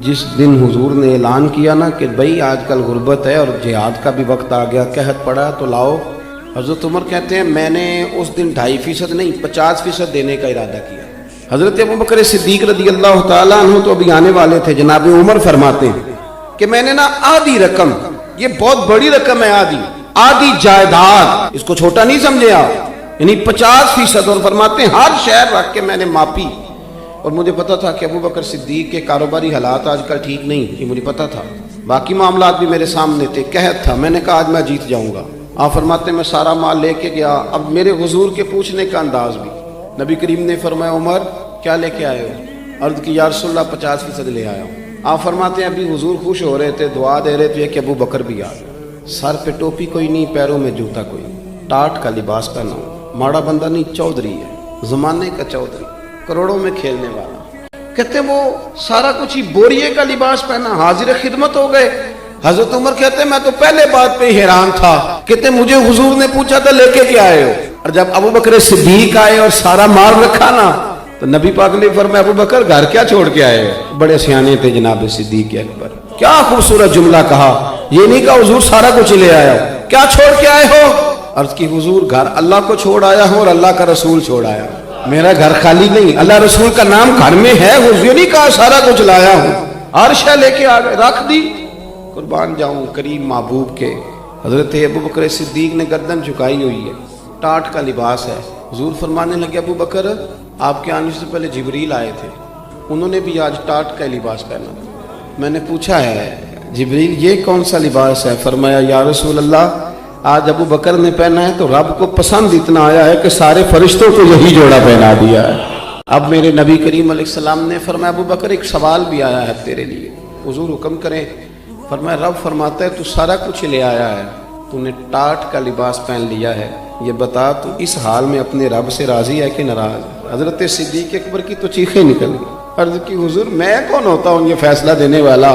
جس دن حضور نے اعلان کیا نا کہ بھئی آج کل غربت ہے اور جہاد کا بھی وقت آ گیا، قحط پڑا تو لاؤ، حضرت عمر کہتے ہیں میں نے اس دن 2.5% نہیں 50% دینے کا ارادہ کیا۔ حضرت ابوبکر صدیق رضی اللہ تعالیٰ عنہ تو ابھی آنے والے تھے، جناب عمر فرماتے ہیں کہ میں نے نا آدھی رقم، یہ بہت بڑی رقم ہے، آدھی جائیداد، اس کو چھوٹا نہیں سمجھے آپ، یعنی 50%، اور فرماتے ہیں ہر شہر رکھ کے میں نے ماپی، اور مجھے پتا تھا کہ ابوبکر صدیق کے کاروباری حالات آج کل ٹھیک نہیں، یہ مجھے پتا تھا، باقی معاملات بھی میرے سامنے تھے، قحط تھا، میں نے کہا آج میں جیت جاؤں گا۔ آپ فرماتے ہیں میں سارا مال لے کے گیا۔ اب میرے حضور کے پوچھنے کا انداز بھی، نبی کریم نے فرمایا عمر کیا لے کے آئے ہو؟ عرض کی یا رسول اللہ 50% لے آیا ہوں۔ آپ فرماتے ہیں ابھی حضور خوش ہو رہے تھے، دعا دے رہے تھے کہ ابو بکر بھی آ گئے، سر پہ ٹوپی کوئی نہیں، پیروں میں جوتا کوئی نہیں، ٹاٹ کا لباس پہنا ہوں، ماڑا بندہ نہیں، چودھری ہے، زمانے کا چودھری، کروڑوں میں کھیلنے والا۔ کہتے ہیں وہ سارا کچھ ہی بوریے کا لباس پہنا، حاضر خدمت ہو گئے۔ حضرت عمر کہتے ہیں میں تو پہلے بات پہ حیران تھا، کہتے ہیں مجھے حضور نے پوچھا تھا لے کے کیا آئے ہو، اور جب ابو بکر صدیق آئے اور سارا مال رکھا نا تو نبی پاک نے فرمایا ابو بکر گھر کیا چھوڑ کے آئے ہو؟ بڑے سیانے تھے جناب صدیق اکبر، کیا خوبصورت جملہ کہا، یہ نہیں کہا حضور سارا کچھ لے آیا ہو، کیا چھوڑ کے آئے ہو؟ عرض کی حضور گھر اللہ کو چھوڑ آیا ہوں اور اللہ کا رسول چھوڑ آیا ہوں، میرا گھر خالی نہیں، اللہ رسول کا نام گھر میں ہے، حضور نہیں کہا سارا کچھ لایا ہوں، ہر شے لے کے آ گئے، رکھ دی۔ قربان جاؤں کریم محبوب کے، حضرت ابوبکر صدیق نے گردن جھکائی ہوئی ہے، ٹاٹ کا لباس ہے۔ حضور فرمانے لگے ابو بکر آپ کے آنے سے پہلے جبریل آئے تھے، انہوں نے بھی آج ٹاٹ کا لباس پہنا۔ میں نے پوچھا ہے جبریل یہ کون سا لباس ہے؟ فرمایا یا رسول اللہ آج ابو بکر نے پہنا ہے تو رب کو پسند اتنا آیا ہے کہ سارے فرشتوں کو یہی جوڑا پہنا دیا ہے۔ اب میرے نبی کریم علیہ السلام نے فرمایا ابو بکر ایک سوال بھی آیا ہے تیرے لیے، حضور حکم کریں۔ فرمایا رب فرماتا ہے تو سارا کچھ لے آیا ہے، تو نے ٹاٹ کا لباس پہن لیا ہے، یہ بتا تو اس حال میں اپنے رب سے راضی ہے کہ ناراض؟ حضرت صدیق اکبر کی تو چیخیں نکل گئی، عرض کی حضور میں کون ہوتا ہوں یہ فیصلہ دینے والا؟